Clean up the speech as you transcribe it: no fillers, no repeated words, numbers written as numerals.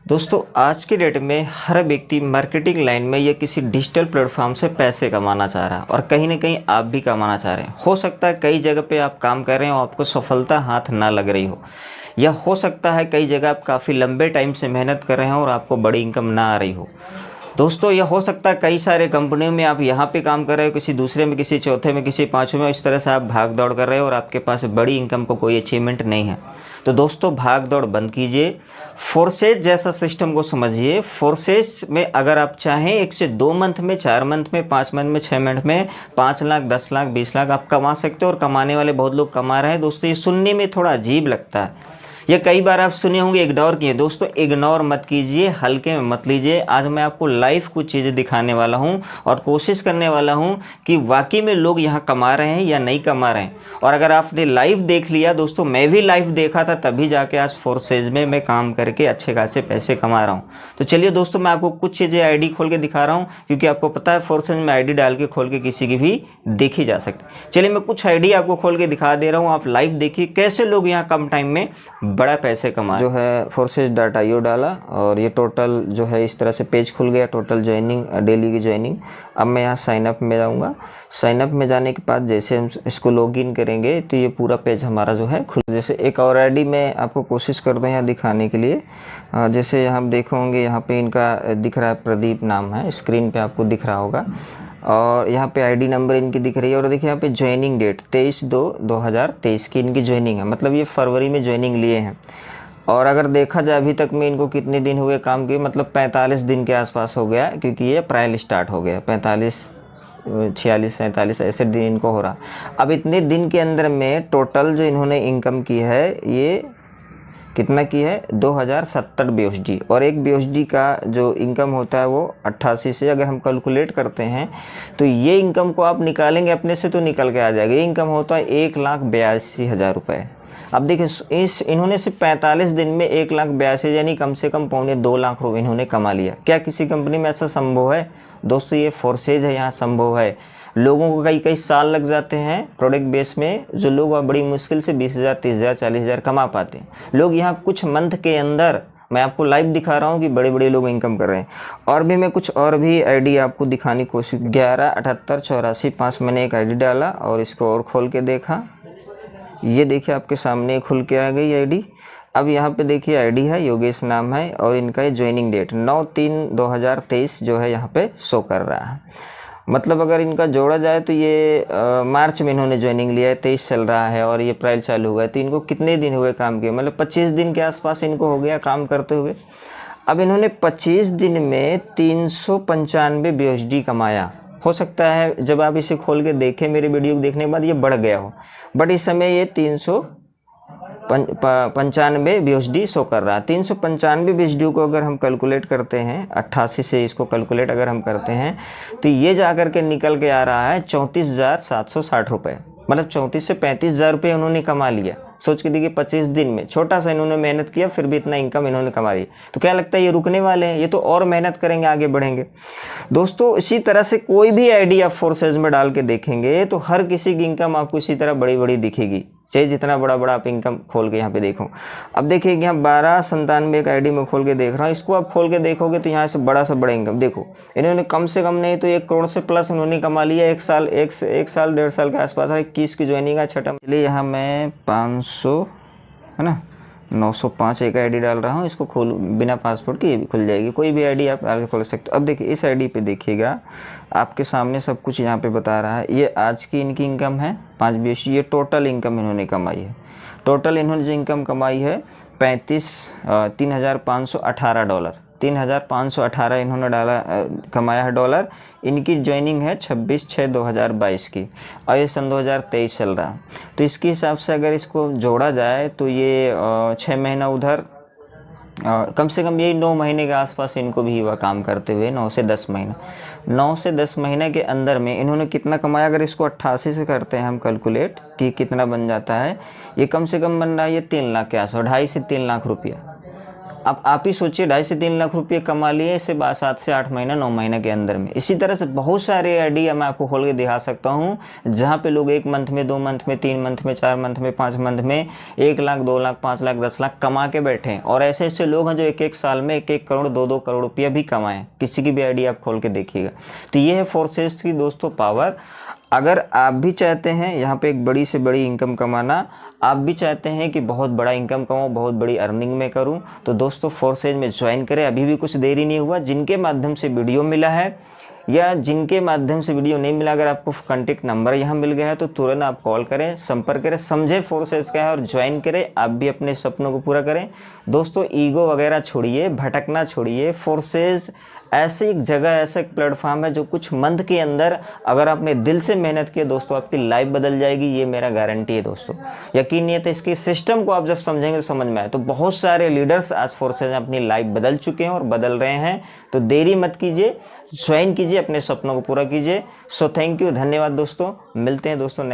दोस्तों आज की डेट में हर व्यक्ति मार्केटिंग लाइन में या किसी डिजिटल प्लेटफॉर्म से पैसे कमाना चाह रहा है और कहीं ना कहीं आप भी कमाना चाह रहे हैं। हो सकता है कई जगह पे आप काम कर रहे हो, आपको सफलता हाथ ना लग रही हो, या हो सकता है कई जगह आप काफ़ी लंबे टाइम से मेहनत कर रहे हो और आपको बड़ी इनकम ना आ रही हो। दोस्तों यह हो सकता है कई सारे कंपनियों में आप यहाँ पे काम कर रहे हो, किसी दूसरे में, किसी चौथे में, किसी पाँचवें में, इस तरह से आप भाग दौड़ कर रहे हो और आपके पास बड़ी इनकम को कोई अचीवमेंट नहीं है। तो दोस्तों भाग दौड़ बंद कीजिए, फोर्सेज जैसा सिस्टम को समझिए। फोर्सेज में अगर आप चाहें 1 से 2 मंथ में, 4 मंथ में, 5 मंथ में, 6 मंथ में 5 लाख, 10 लाख, 20 लाख आप कमा सकते हो और कमाने वाले बहुत लोग कमा रहे हैं। दोस्तों ये सुनने में थोड़ा अजीब लगता है, ये कई बार आप सुने होंगे, इग्नोर किए। दोस्तों इग्नोर मत कीजिए, हल्के में मत लीजिए। आज मैं आपको लाइव कुछ चीज़ें दिखाने वाला हूं और कोशिश करने वाला हूं कि वाकई में लोग यहां कमा रहे हैं या नहीं कमा रहे हैं। और अगर आपने लाइव देख लिया, दोस्तों मैं भी लाइव देखा था, तभी जाके आज फोर्सेज में मैं काम करके अच्छे खासे पैसे कमा रहा हूँ। तो चलिए दोस्तों मैं आपको कुछ चीज़ें आईडी खोल के दिखा रहा हूँ, क्योंकि आपको पता है फोर्सेज में आईडी डाल के खोल के किसी की भी देखी जा सकती। चलिए मैं कुछ आईडी आपको खोल के दिखा दे रहा हूँ, आप लाइव देखिए कैसे लोग यहाँ कम टाइम में बड़ा पैसे कमा जो है। forces.io डाला और ये टोटल जो है इस तरह से पेज खुल गया, टोटल ज्वाइनिंग, डेली की ज्वाइनिंग। अब मैं यहाँ साइनअप में जाऊँगा। साइनअप में जाने के बाद जैसे हम इसको लॉगिन करेंगे तो ये पूरा पेज हमारा जो है खुल। जैसे एक और आईडी मैं आपको कोशिश करता हूँ यहाँ दिखाने के लिए। जैसे यहाँ देखोगे, यहाँ पे इनका दिख रहा है, प्रदीप नाम है, स्क्रीन पे आपको दिख रहा होगा। और यहाँ पे आईडी नंबर इनकी दिख रही है और देखिए यहाँ पे ज्वाइनिंग डेट 23/2/2023 की इनकी ज्वाइनिंग है, मतलब ये फरवरी में ज्वाइनिंग लिए हैं। और अगर देखा जाए अभी तक में इनको कितने दिन हुए काम किए, मतलब 45 दिन के आसपास हो गया, क्योंकि ये अप्रैल स्टार्ट हो गया। 45, 46, 47 ऐसे दिन इनको हो रहा। अब इतने दिन के अंदर में टोटल जो इन्होंने इनकम की है, ये कितना की है, 2070 BUSD। और एक BUSD का जो इनकम होता है वो 88 से अगर हम कैलकुलेट करते हैं तो ये इनकम को आप निकालेंगे अपने से तो निकल के आ जाएगा। ये इनकम होता है 1,82,000 रुपये। अब देखिए इन्होंने सिर्फ 45 दिन में 1,82,000 यानी कम से कम 2.25 लाख रुपये इन्होंने कमा लिया। क्या किसी कंपनी में ऐसा संभव है? दोस्तों ये फोर्सेज है, यहाँ संभव है। लोगों को कई कई साल लग जाते हैं प्रोडक्ट बेस में, जो लोग बड़ी मुश्किल से 20,000, 30,000, 40,000 कमा पाते हैं। लोग यहाँ कुछ मंथ के अंदर, मैं आपको लाइव दिखा रहा हूँ कि बड़े बड़े लोग इनकम कर रहे हैं। और भी मैं कुछ और भी आईडी आपको दिखाने की कोशिश। 117884 मैंने एक आईडी डाला और इसको और खोल के देखा। ये देखिए आपके सामने खुल के आ गई आईडी। अब यहाँ पे देखिए आईडी है, योगेश नाम है, और इनका ये ज्वाइनिंग डेट 9/3/2023 जो है यहाँ पे शो कर रहा है। मतलब अगर इनका जोड़ा जाए तो ये मार्च में इन्होंने ज्वाइनिंग लिया है, 23 चल रहा है और ये अप्रैल चालू हुआ है, तो इनको कितने दिन हुए काम किए, मतलब 25 दिन के आसपास इनको हो गया काम करते हुए। अब इन्होंने 25 दिन में 395 BUSD कमाया। हो सकता है जब आप इसे खोल के देखें मेरे वीडियो को देखने के बाद ये बढ़ गया हो, बट इस समय ये 395 BUSD शो कर रहा है। 395 BUSD को अगर हम कैलकुलेट करते हैं, 88 से इसको कैलकुलेट अगर हम करते हैं तो ये जा कर के निकल के आ रहा है 34,760 रुपये। मतलब 34 से 35,000 रुपये उन्होंने कमा लिया। सोच के देखिए 25 दिन में, छोटा सा इन्होंने मेहनत किया, फिर भी इतना इनकम इन्होंने कमा लिया। तो क्या लगता है ये रुकने वाले हैं? ये तो और मेहनत करेंगे, आगे बढ़ेंगे। दोस्तों इसी तरह से कोई भी आईडी आप फोर्सेज में डाल के देखेंगे तो हर किसी की इनकम आपको इसी तरह बड़ी बड़ी दिखेगी, चाहे जितना बड़ा बड़ा आप इनकम खोल के यहाँ पे देखो। अब देखिए यहाँ 1297 एक आईडी में खोल के देख रहा हूँ, इसको आप खोल के देखोगे तो यहाँ से बड़ा इनकम देखो। इन्होंने कम से कम नहीं तो 1 करोड़ से प्लस इन्होंने कमा लिया एक साल 1.5 साल के आसपास। 21 की ज्वाइनिंग है, छठा। चलिए यहाँ मैं 500 है ना, 905 एक आईडी डाल रहा हूँ, इसको खोल बिना पासपोर्ट के ये भी खुल जाएगी। कोई भी आईडी आप आगे खोल सकते हो। अब देखिए इस आईडी पे देखिएगा, आपके सामने सब कुछ यहाँ पे बता रहा है। ये आज की इनकी इनकम है 5 BUSD। ये टोटल इनकम इन्होंने कमाई है। टोटल इन्होंने जो इनकम कमाई है 3,518 डॉलर, 3,518 इन्होंने कमाया है डॉलर। इनकी ज्वाइनिंग है 26/6/2022 की और ये सन 2023 चल रहा है। तो इसके हिसाब से अगर इसको जोड़ा जाए तो ये 6 महीना उधर, कम से कम यही 9 महीने के आसपास इनको भी हुआ काम करते हुए। 9 से 10 महीना, 9 से 10 महीने के अंदर में इन्होंने कितना कमाया? अगर इसको 88 से करते हैं हम कैलकुलेट कि कितना बन जाता है, ये कम से कम बन रहा है ये 3 लाख के आसपास, 2.5 से 3 लाख रुपया। अब आप ही सोचिए 2.5 से 3 लाख रुपये कमा लिए इसे 7 से 8 महीना 9 महीने के अंदर में। इसी तरह से बहुत सारे आइडिया मैं आपको खोल के दिखा सकता हूँ जहाँ पे लोग 1 मंथ में, 2 मंथ में, 3 मंथ में, 4 मंथ में, 5 मंथ में 1 लाख, 2 लाख, 5 लाख, 10 लाख कमा के बैठे हैं। और ऐसे ऐसे लोग हैं जो 1-1 साल में 1-1 करोड़, 2-2 करोड़ रुपया भी कमाएं। किसी की भी आइडिया आप खोल के देखिएगा। तो ये है फोर्सेस की दोस्तों पावर। अगर आप भी चाहते हैं यहाँ पे एक बड़ी से बड़ी इनकम कमाना, आप भी चाहते हैं कि बहुत बड़ा इनकम कमाऊँ, बहुत बड़ी अर्निंग में करूँ, तो दोस्तों फोर्सेज में ज्वाइन करें। अभी भी कुछ देरी नहीं हुआ। जिनके माध्यम से वीडियो मिला है या जिनके माध्यम से वीडियो नहीं मिला, अगर आपको कॉन्टेक्ट नंबर यहाँ मिल गया है तो तुरंत आप कॉल करें, संपर्क करें, समझे फोर्सेज क्या है और ज्वाइन करें। आप भी अपने सपनों को पूरा करें। दोस्तों ईगो वगैरह छोड़िए, भटकना छोड़िए। फोर्सेज ऐसी एक जगह, ऐसा एक प्लेटफॉर्म है जो कुछ मंथ के अंदर अगर आपने दिल से मेहनत की दोस्तों, आपकी लाइफ बदल जाएगी। ये मेरा गारंटी है दोस्तों। यकीन नहीं है तो इसके सिस्टम को आप जब समझेंगे तो समझ में आए। तो बहुत सारे लीडर्स आज फोर्सेज में अपनी लाइफ बदल चुके हैं और बदल रहे हैं। तो देरी मत कीजिए, ज्वाइन कीजिए, अपने सपनों को पूरा कीजिए। सो थैंक यू, धन्यवाद दोस्तों। मिलते हैं दोस्तों नेक्स्ट